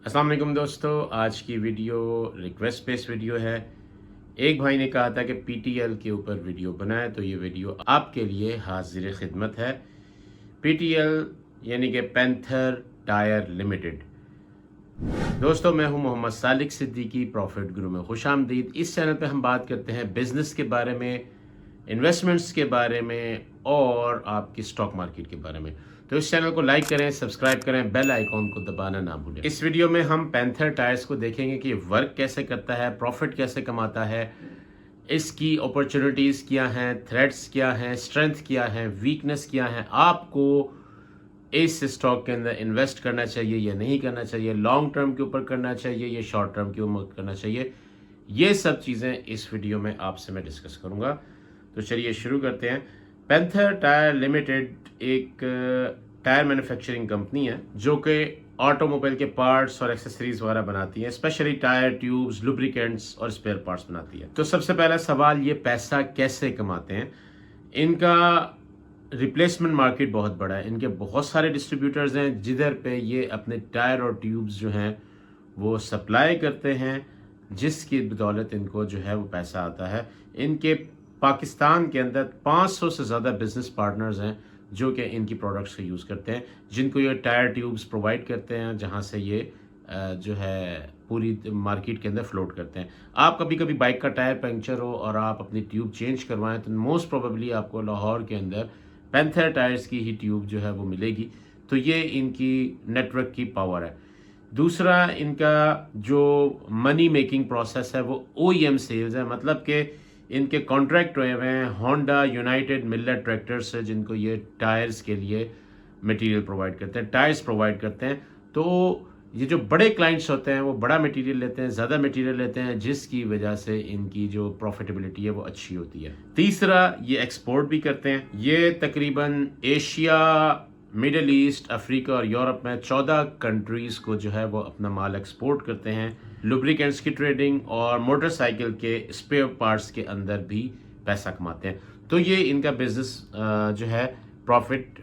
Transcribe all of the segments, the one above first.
अस्सलाम वालेकुम दोस्तों, आज की वीडियो रिक्वेस्ट बेस्ड वीडियो है। एक भाई ने कहा था कि पीटीएल के ऊपर वीडियो बनाए, तो ये वीडियो आपके लिए हाजिर खिदमत है। पीटीएल यानी कि पैंथर टायर लिमिटेड। दोस्तों, मैं हूं मोहम्मद सालिक सिद्दीकी, प्रॉफिट गुरु में खुश आमदीद। इस चैनल पे हम बात करते हैं बिजनेस के बारे में, इन्वेस्टमेंट्स के बारे में और आपकी स्टॉक मार्केट के बारे में। तो इस चैनल को लाइक करें, सब्सक्राइब करें, बेल आइकॉन को दबाना ना भूलें। इस वीडियो में हम पैंथर टायर्स को देखेंगे कि वर्क कैसे करता है, प्रॉफिट कैसे कमाता है, इसकी अपॉर्चुनिटीज़ क्या हैं, थ्रेट्स क्या हैं, स्ट्रेंथ क्या है, वीकनेस क्या है, आपको इस स्टॉक के अंदर इन्वेस्ट करना चाहिए या नहीं करना चाहिए, लॉन्ग टर्म के ऊपर करना चाहिए या शॉर्ट टर्म के ऊपर करना चाहिए। ये सब चीज़ें इस वीडियो में आपसे मैं डिस्कस करूंगा। तो चलिए शुरू करते हैं। पैंथर टायर लिमिटेड एक टायर मैन्युफैक्चरिंग कंपनी है जो कि ऑटोमोबाइल के पार्ट्स और एक्सेसरीज वगैरह बनाती है, स्पेशली टायर ट्यूब्स, लुब्रिकेंट्स और स्पेयर पार्ट्स बनाती है। तो सबसे पहला सवाल, ये पैसा कैसे कमाते हैं? इनका रिप्लेसमेंट मार्केट बहुत बड़ा है, इनके बहुत सारे डिस्ट्रीब्यूटर्स हैं जिधर पे ये अपने टायर और ट्यूब्स जो हैं वो सप्लाई करते हैं, जिसकी बदौलत इनको जो है वो पैसा आता है। इनके पाकिस्तान के अंदर 500 से ज़्यादा बिजनेस पार्टनर्स हैं जो कि इनकी प्रोडक्ट्स का यूज़ करते हैं, जिनको ये टायर ट्यूब्स प्रोवाइड करते हैं, जहाँ से ये जो है पूरी मार्केट के अंदर फ्लोट करते हैं। आप कभी कभी बाइक का टायर पंक्चर हो और आप अपनी ट्यूब चेंज करवाएं तो मोस्ट प्रोबेबली आपको लाहौर के अंदर पैंथर टायर्स की ही ट्यूब जो है वो मिलेगी। तो ये इनकी नेटवर्क की पावर है। दूसरा, इनका जो मनी मेकिंग प्रोसेस है वो ओईएम सेल्स है, मतलब कि इनके कॉन्ट्रैक्ट हुए हुए हैं होंडा, यूनाइटेड, मिलर ट्रैक्टर्स से, जिनको ये टायर्स के लिए मटेरियल प्रोवाइड करते हैं, टायर्स प्रोवाइड करते हैं। तो ये जो बड़े क्लाइंट्स होते हैं वो बड़ा मटेरियल लेते हैं, ज़्यादा मटेरियल लेते हैं, जिसकी वजह से इनकी जो प्रॉफिटेबिलिटी है वो अच्छी होती है। तीसरा, ये एक्सपोर्ट भी करते हैं। ये तकरीबन एशिया, मिडल ईस्ट, अफ्रीका और यूरोप में 14 कंट्रीज़ को जो है वो अपना माल एक्सपोर्ट करते हैं। लुब्रिकेंट्स की ट्रेडिंग और मोटरसाइकिल के स्पेयर पार्ट्स के अंदर भी पैसा कमाते हैं। तो ये इनका बिजनेस जो है प्रॉफिट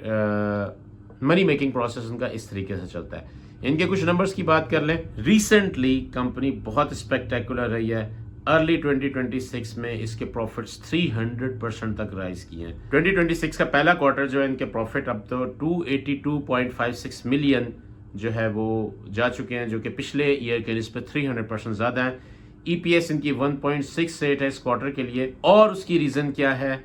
मनी मेकिंग प्रोसेस उनका इस तरीके से चलता है। इनके कुछ नंबर्स की बात कर लें। रिसेंटली कंपनी बहुत स्पेक्टेकुलर रही है। अर्ली 2026 में इसके प्रॉफिट्स 300% तक राइज किए हैं। 2026 का पहला क्वार्टर जो है, इनके प्रॉफिट अब तो 282.56 मिलियन जो है वो जा चुके हैं, जो कि पिछले ईयर के निस्बत 300% ज़्यादा है। ईपीएस इनकी 1.68 है इस क्वार्टर के लिए। और उसकी रीज़न क्या है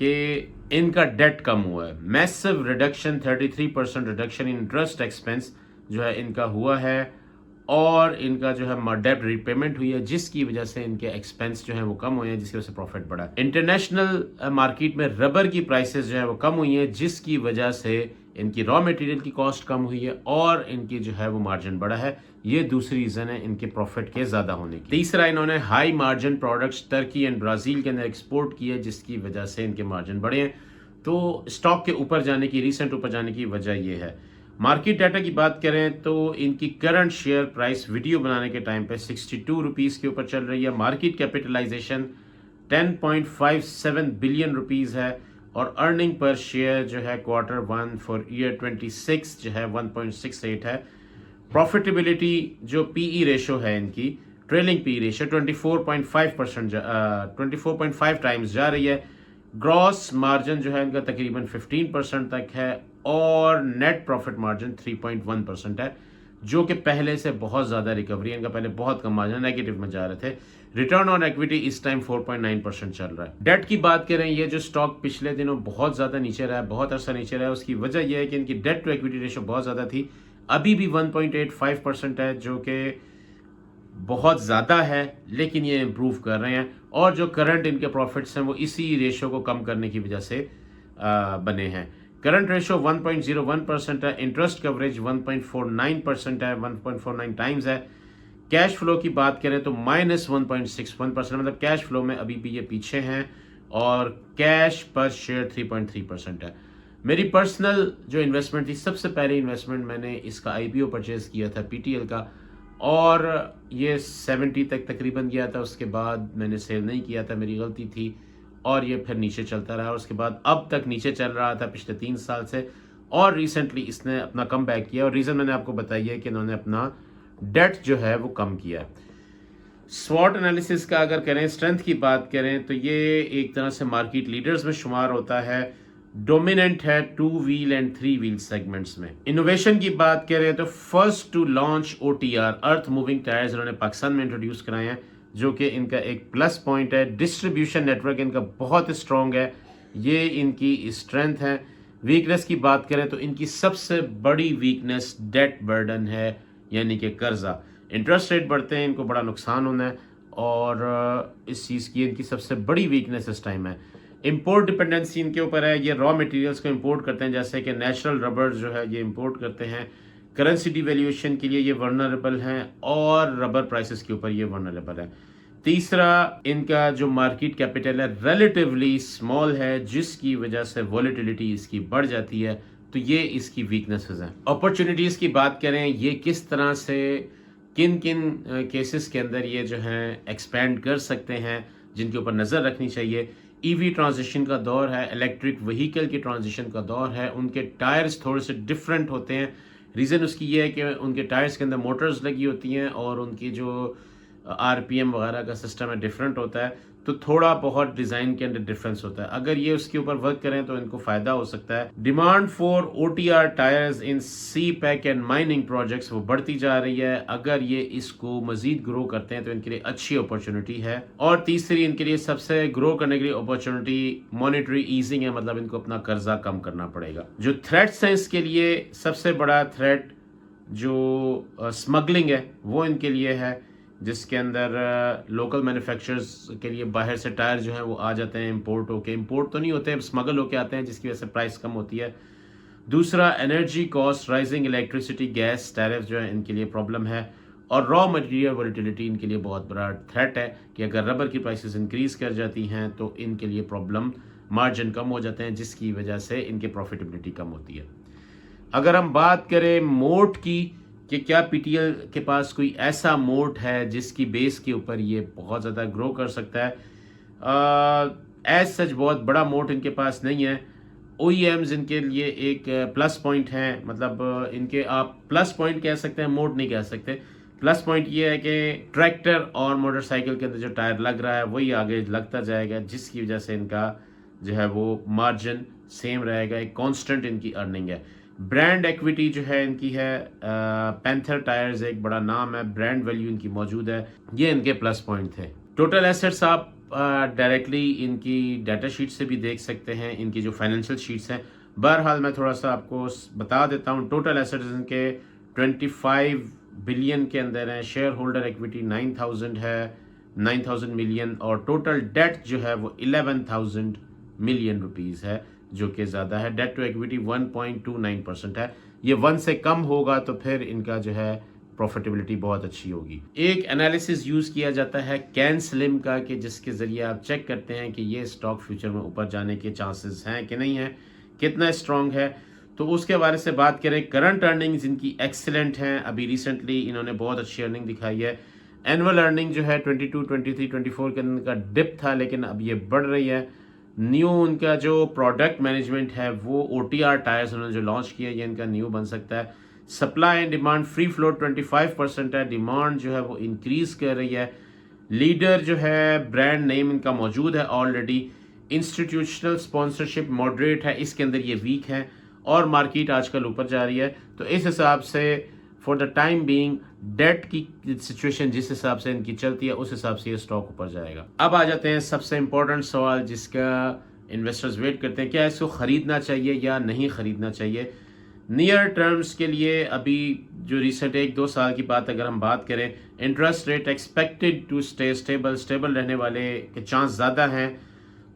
कि इनका डेट कम हुआ है। Massive reduction, 33% reduction in interest expense जो है इनका हुआ है, और इनका जो है डेट रिपेमेंट हुई है, जिसकी वजह से इनके एक्सपेंस जो है वो कम हुए हैं, जिसकी वजह से प्रॉफिट बढ़ा। इंटरनेशनल मार्केट में रबर की प्राइसेस जो है वो कम हुई हैं, जिसकी वजह से इनकी रॉ मटेरियल की कॉस्ट कम हुई है और इनकी जो है वो मार्जिन बढ़ा है। ये दूसरी रीज़न है इनके प्रॉफिट के ज़्यादा होने की। तीसरा, इन्होंने high margin products Turkey and Brazil के अंदर एक्सपोर्ट किए, जिसकी वजह से इनके मार्जिन बढ़े हैं। तो स्टॉक के ऊपर जाने की, रिसेंट ऊपर जाने की वजह ये है। मार्केट डाटा की बात करें तो इनकी करंट शेयर प्राइस वीडियो बनाने के टाइम पे 62 रुपीज़ के ऊपर चल रही है। मार्केट कैपिटलाइजेशन 10.57 बिलियन रुपीज़ है, और अर्निंग पर शेयर जो है क्वार्टर 1 फॉर ईयर 26 जो है 1.68 है। प्रॉफिटेबिलिटी जो पीई रेशो है इनकी, ट्रेलिंग पीई रेशो 24.5 टाइम्स जा रही है। ग्रॉस मार्जिन जो है इनका तकरीबन 15% तक है, और नेट प्रॉफिट मार्जिन 3.1% है, जो कि पहले से बहुत ज़्यादा रिकवरी है। इनका पहले बहुत कम मार्जिन, नेगेटिव में जा रहे थे। रिटर्न ऑन इक्विटी इस टाइम 4.9% चल रहा है। डेट की बात करें, ये जो स्टॉक पिछले दिनों बहुत ज़्यादा नीचे रहा है, बहुत अरसा नीचे रहा है, उसकी वजह यह है कि इनकी डेट टू इक्विटी रेशो बहुत ज़्यादा थी। अभी भी 1.85% है, जो कि बहुत ज़्यादा है, लेकिन ये इम्प्रूव कर रहे हैं। और जो करंट इनके प्रॉफिट्स हैं वो इसी रेशो को कम करने की वजह से बने हैं। करंट रेशो 1.01% है। इंटरेस्ट कवरेज 1.49% है, 1.49 टाइम्स है। कैश फ्लो की बात करें तो -1.61%, मतलब कैश फ्लो में अभी भी ये पीछे हैं। और कैश पर शेयर 3.3% है। मेरी पर्सनल जो इन्वेस्टमेंट थी, सबसे पहले इन्वेस्टमेंट मैंने इसका आईपीओ परचेज किया था पीटीएल का, और ये 70 तक तकरीबन गया था। उसके बाद मैंने सेल नहीं किया था, मेरी गलती थी, और ये फिर नीचे चलता रहा। और उसके बाद अब तक नीचे चल रहा था पिछले 3 साल से, और रिसेंटली इसने अपना कम बैक किया। और रीज़न मैंने आपको बताई है कि इन्होंने अपना डेट जो है वो कम किया है। स्वॉट एनालिसिस का अगर करें, स्ट्रेंथ की बात करें, तो ये एक तरह से मार्केट लीडर्स में शुमार होता है, डोमिनेंट है 2 व्हील एंड 3 व्हील सेगमेंट्स में। इनोवेशन की बात करें तो first to launch OTR earth moving tyres इन्होंने पाकिस्तान में इंट्रोड्यूस कराए हैं, जो कि इनका एक प्लस पॉइंट है। डिस्ट्रीब्यूशन नेटवर्क इनका बहुत स्ट्रॉन्ग है, ये इनकी स्ट्रेंथ है। वीकनेस की बात करें तो इनकी सबसे बड़ी वीकनेस डेट बर्डन है, यानी कि कर्जा। इंटरेस्ट रेट बढ़ते हैं, इनको बड़ा नुकसान होना है, और इस चीज़ की इनकी सबसे बड़ी वीकनेस इस टाइम है। इंपोर्ट डिपेंडेंसी इनके ऊपर है, ये रॉ मटेरियल्स को इंपोर्ट करते हैं, जैसे कि नेचुरल रबर जो है ये इंपोर्ट करते हैं। करेंसी डिवैल्यूएशन के लिए ये वर्नरेबल हैं, और रबर प्राइसेस के ऊपर ये वर्नरेबल है। तीसरा, इनका जो मार्केट कैपिटल है रिलेटिवली स्मॉल है, जिसकी वजह से वॉलेटिलिटी इसकी बढ़ जाती है। तो ये इसकी वीकनेसेस हैं। अपॉर्चुनिटीज़ की बात करें, ये किस तरह से किन किन केसेस के अंदर ये जो हैं एक्सपेंड कर सकते हैं, जिनके ऊपर नज़र रखनी चाहिए। ईवी ट्रांजिशन का दौर है, इलेक्ट्रिक व्हीकल की ट्रांजिशन का दौर है। उनके टायर्स थोड़े से डिफरेंट होते हैं। रीज़न उसकी ये है कि उनके टायर्स के अंदर मोटर्स लगी होती हैं, और उनकी जो RPM वगैरह का सिस्टम है डिफरेंट होता है, तो थोड़ा बहुत डिज़ाइन के अंदर डिफरेंस होता है। अगर ये उसके ऊपर वर्क करें तो इनको फ़ायदा हो सकता है। Demand for OTR tyres in CPEC and mining projects वो बढ़ती जा रही है। अगर ये इसको मज़ीद ग्रो करते हैं तो इनके लिए अच्छी अपॉर्चुनिटी है। और तीसरी, इनके लिए सबसे ग्रो करने के लिए अपॉर्चुनिटी मॉनेटरी ईजिंग है, मतलब इनको अपना कर्जा कम करना पड़ेगा। जो थ्रेट्स हैं इसके लिए, सबसे बड़ा थ्रेट जो स्मगलिंग है वो इनके लिए है, जिसके अंदर लोकल मैन्युफैक्चरर्स के लिए बाहर से टायर जो हैं वो आ जाते हैं इंपोर्ट होके। इंपोर्ट तो नहीं होते, स्मगल होके आते हैं, जिसकी वजह से प्राइस कम होती है। दूसरा, energy cost rising, electricity gas tariff जो है इनके लिए प्रॉब्लम है। और रॉ मटेरियल वोलेटिलिटी इनके लिए बहुत बड़ा थ्रेट है, कि अगर रबर की प्राइसेस इंक्रीज कर जाती हैं तो इनके लिए प्रॉब्लम, मार्जिन कम हो जाते हैं, जिसकी वजह से इनकी प्रॉफिटेबिलिटी कम होती है। अगर हम बात करें मोट की, कि क्या PTL के पास कोई ऐसा मोट है जिसकी बेस के ऊपर ये बहुत ज़्यादा ग्रो कर सकता है, एज सच बहुत बड़ा मोट इनके पास नहीं है। OEMs इनके लिए एक प्लस पॉइंट है, मतलब इनके आप प्लस पॉइंट कह सकते हैं, मोट नहीं कह सकते। प्लस पॉइंट ये है कि ट्रैक्टर और मोटरसाइकिल के अंदर जो टायर लग रहा है वही आगे लगता जाएगा, जिसकी वजह से इनका जो है वो मार्जिन सेम रहेगा, एक कांस्टेंट इनकी अर्निंग है। ब्रांड एक्विटी जो है इनकी है, पैंथर टायर्स एक बड़ा नाम है, ब्रांड वैल्यू इनकी मौजूद है, ये इनके प्लस पॉइंट थे। टोटल एसेट्स आप डायरेक्टली इनकी डाटा शीट से भी देख सकते हैं, इनकी जो फाइनेंशियल शीट्स हैं। बहरहाल मैं थोड़ा सा आपको बता देता हूँ। टोटल एसेट्स इनके 25 बिलियन के अंदर है, शेयर होल्डर एक्विटी 9000 है, 9000 मिलियन, और टोटल डेट जो है वो 11,000 मिलियन रुपीज़ है, जो कि ज़्यादा है। डेट टू इक्विटी 1.29% है। ये 1 से कम होगा तो फिर इनका जो है प्रॉफिटेबिलिटी बहुत अच्छी होगी। एक एनालिसिस यूज़ किया जाता है कैन स्लिम का, कि जिसके ज़रिए आप चेक करते हैं कि ये स्टॉक फ्यूचर में ऊपर जाने के चांसेस हैं कि नहीं है, कितना स्ट्रॉन्ग है। तो उसके बारे से बात करें, करंट अर्निंग्स इनकी एक्सीलेंट हैं, अभी रिसेंटली इन्होंने बहुत अच्छी अर्निंग दिखाई है। एनुअल अर्निंग जो है 22, 23, 24 के अंदर का डिप था, लेकिन अब ये बढ़ रही है। न्यू उनका जो प्रोडक्ट मैनेजमेंट है वो OTR टायर्स उन्होंने जो लॉन्च किया, ये इनका न्यू बन सकता है। Supply and demand, free float 25% है, डिमांड जो है वो इंक्रीज कर रही है। लीडर जो है, ब्रांड नेम इनका मौजूद है ऑलरेडी। इंस्टीट्यूशनल स्पॉन्सरशिप मॉडरेट है, इसके अंदर ये वीक है, और मार्केट आजकल ऊपर जा रही है। तो इस हिसाब से for the time being debt की सिचुएशन जिस हिसाब से इनकी चलती है, उस हिसाब से ये स्टॉक ऊपर जाएगा। अब आ जाते हैं सबसे इंपॉर्टेंट सवाल, जिसका इन्वेस्टर्स वेट करते हैं, क्या इसको खरीदना चाहिए या नहीं खरीदना चाहिए। नियर टर्म्स के लिए अभी जो रिसेंट 1-2 साल की बात अगर हम बात करें, interest rate expected to stay stable रहने वाले के चांस ज़्यादा हैं।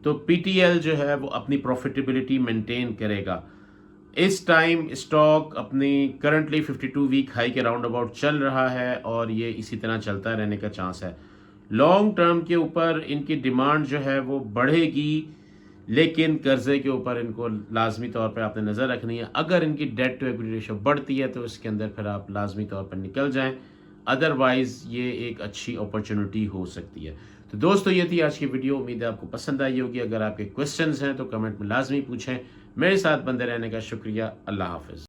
तो PTL जो है वो अपनी प्रॉफिटेबिलिटी मेंटेन करेगा। इस टाइम स्टॉक अपनी करंटली 52 वीक हाई के राउंड अबाउट चल रहा है, और ये इसी तरह चलता रहने का चांस है। लॉन्ग टर्म के ऊपर इनकी डिमांड जो है वो बढ़ेगी, लेकिन कर्जे के ऊपर इनको लाजमी तौर पर आपने नज़र रखनी है। अगर इनकी डेट टू इक्विटी रेशो बढ़ती है तो इसके अंदर फिर आप लाजमी तौर पर निकल जाएं, अदरवाइज़ ये एक अच्छी अपॉर्चुनिटी हो सकती है। तो दोस्तों, ये थी आज की वीडियो, उम्मीद है आपको पसंद आई होगी। अगर आपके क्वेश्चंस हैं तो कमेंट में लाजमी पूछें। मेरे साथ बंदे रहने का शुक्रिया। अल्लाह हाफिज़।